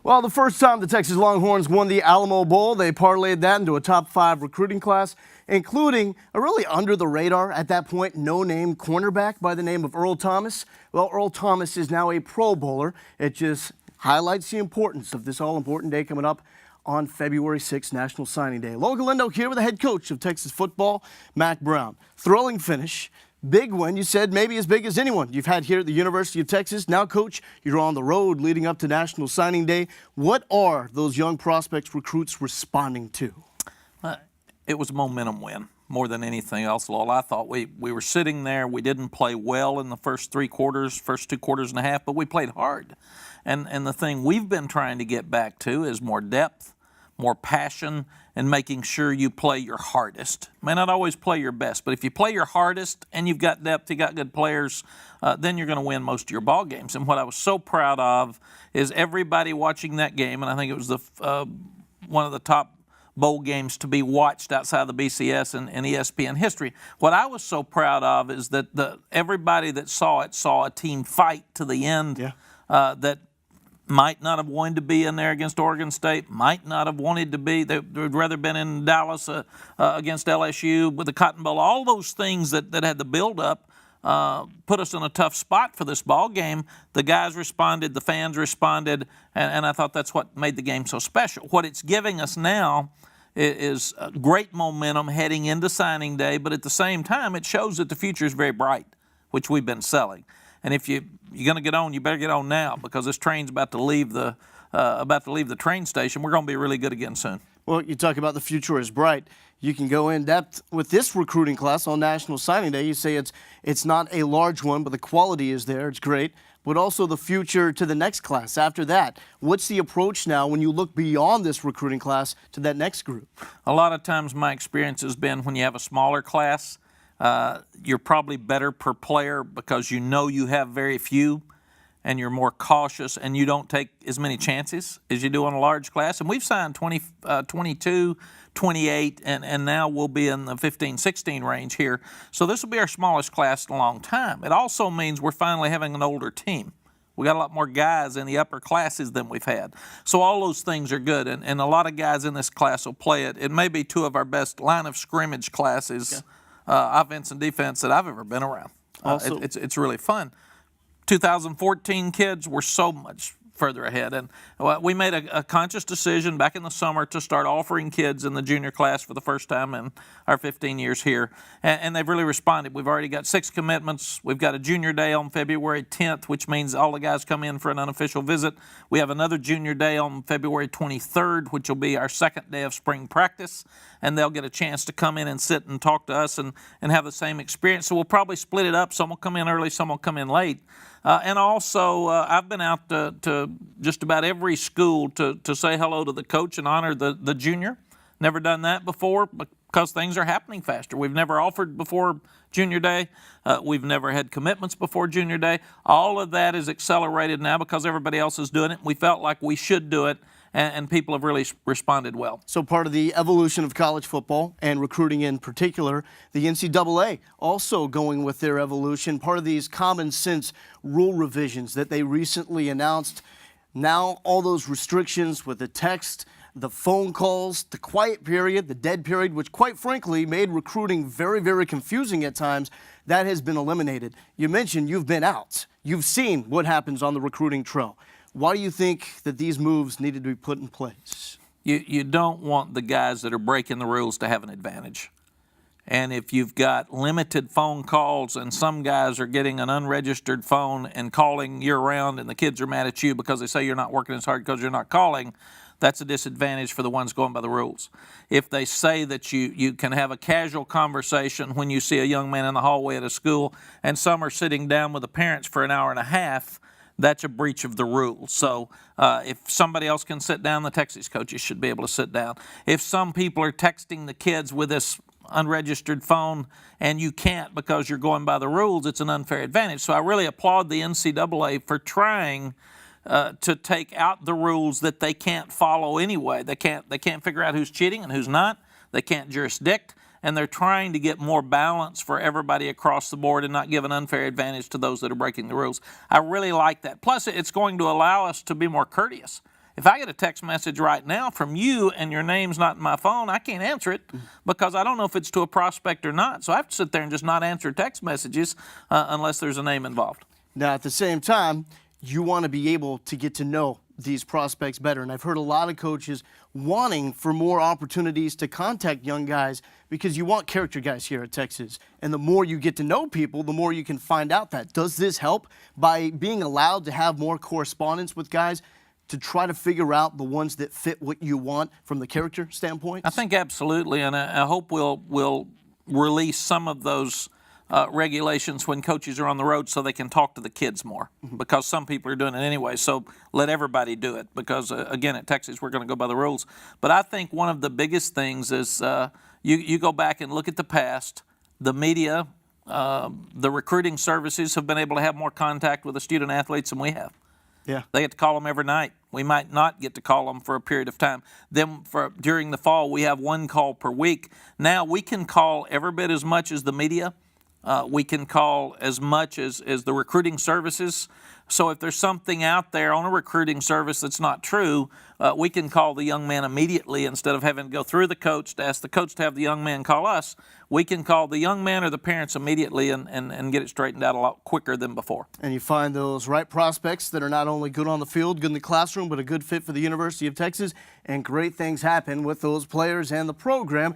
Well, the first time the Texas Longhorns won the Alamo Bowl, they parlayed that into a top 5 recruiting class, including a really under-the-radar, at that point, no-name cornerback by the name of Earl Thomas. Well, Earl Thomas is now a Pro Bowler. It just highlights the importance of this all-important day coming up on February 6th, National Signing Day. Lowell Galindo here with the head coach of Texas football, Mack Brown. Thrilling finish. Big win, you said, maybe as big as anyone you've had here at the University of Texas. Now, Coach, you're on the road leading up to National Signing Day. What are those young prospects, recruits responding to? It was a momentum win more than anything else, Lowell. I thought we were sitting there. We didn't play well in the first 3 quarters, first 2 quarters and a half, but we played hard. And the thing we've been trying to get back to is more depth, more passion, and making sure you play your hardest. May not always play your best, but if you play your hardest and you've got depth, you got good players, then you're going to win most of your ball games. And what I was so proud of is everybody watching that game, and I think it was one of the top bowl games to be watched outside the BCS and ESPN history. What I was so proud of is that everybody that saw it saw a team fight to the end. Yeah. That might not have wanted to be in there against Oregon State, might not have wanted to be. They would rather been in Dallas against LSU with the Cotton Bowl. All those things that had the build-up put us in a tough spot for this ball game. The guys responded, the fans responded, and I thought that's what made the game so special. What it's giving us now is great momentum heading into signing day, but at the same time, it shows that the future is very bright, which we've been selling. And if you're going to get on, you better get on now, because this train's about to leave the train station. We're going to be really good again soon. Well, you talk about the future is bright. You can go in depth with this recruiting class on National Signing Day. You say it's not a large one, but the quality is there. It's great. But also the future to the next class after that. What's the approach now when you look beyond this recruiting class to that next group? A lot of times my experience has been when you have a smaller class, you're probably better per player because you have very few, and you're more cautious, and you don't take as many chances as you do in a large class. And we've signed 22, 28, and now we'll be in the 15, 16 range here. So this will be our smallest class in a long time. It also means we're finally having an older team. We got a lot more guys in the upper classes than we've had. So all those things are good, and a lot of guys in this class will play it. It may be 2 of our best line of scrimmage classes, offense and defense, that I've ever been around. It's really fun. 2014 kids were so much further ahead, and we made a conscious decision back in the summer to start offering kids in the junior class for the first time in our 15 years here, and they've really responded. We've already got 6 commitments. We've got a junior day on February 10th, which means all the guys come in for an unofficial visit. We have another junior day on February 23rd, which will be our 2nd day of spring practice, and they'll get a chance to come in and sit and talk to us and have the same experience. So we'll probably split it up. Some will come in early, some will come in late. And also, I've been out to just about every school to say hello to the coach and honor the junior. Never done that before because things are happening faster. We've never offered before junior day. We've never had commitments before junior day. All of that is accelerated now because everybody else is doing it. We felt like we should do it, and people have really responded well. So part of the evolution of college football and recruiting in particular, the NCAA also going with their evolution, part of these common sense rule revisions that they recently announced. Now all those restrictions with the text, the phone calls, the quiet period, the dead period, which quite frankly made recruiting very, very confusing at times, that has been eliminated. You mentioned you've been out. You've seen what happens on the recruiting trail. Why do you think that these moves needed to be put in place? You don't want the guys that are breaking the rules to have an advantage. And if you've got limited phone calls and some guys are getting an unregistered phone and calling year-round and the kids are mad at you because they say you're not working as hard because you're not calling, that's a disadvantage for the ones going by the rules. If they say that you can have a casual conversation when you see a young man in the hallway at a school and some are sitting down with the parents for an hour and a half, that's a breach of the rules. So if somebody else can sit down, the Texas coaches should be able to sit down. If some people are texting the kids with this unregistered phone and you can't because you're going by the rules, it's an unfair advantage. So I really applaud the NCAA for trying to take out the rules that they can't follow anyway. They can't figure out who's cheating and who's not. They can't jurisdict. And they're trying to get more balance for everybody across the board and not give an unfair advantage to those that are breaking the rules. I really like that. Plus, it's going to allow us to be more courteous. If I get a text message right now from you and your name's not in my phone, I can't answer it because I don't know if it's to a prospect or not. So I have to sit there and just not answer text messages unless there's a name involved. Now, at the same time, you want to be able to get to know these prospects better. And I've heard a lot of coaches wanting for more opportunities to contact young guys because you want character guys here at Texas. And the more you get to know people, the more you can find out that. Does this help by being allowed to have more correspondence with guys to try to figure out the ones that fit what you want from the character standpoint? I think absolutely, and I hope we'll release some of those regulations when coaches are on the road so they can talk to the kids more, because some people are doing it anyway. So let everybody do it because, again, at Texas, we're going to go by the rules. But I think one of the biggest things is you go back and look at the past. The media, the recruiting services have been able to have more contact with the student athletes than we have. Yeah. They get to call them every night. We might not get to call them for a period of time. Then during the fall, we have one call per week. Now we can call every bit as much as the media. We can call as much as the recruiting services. So if there's something out there on a recruiting service that's not true, we can call the young man immediately instead of having to go through the coach to ask the coach to have the young man call us. We can call the young man or the parents immediately and get it straightened out a lot quicker than before. And you find those right prospects that are not only good on the field, good in the classroom, but a good fit for the University of Texas. And great things happen with those players and the program.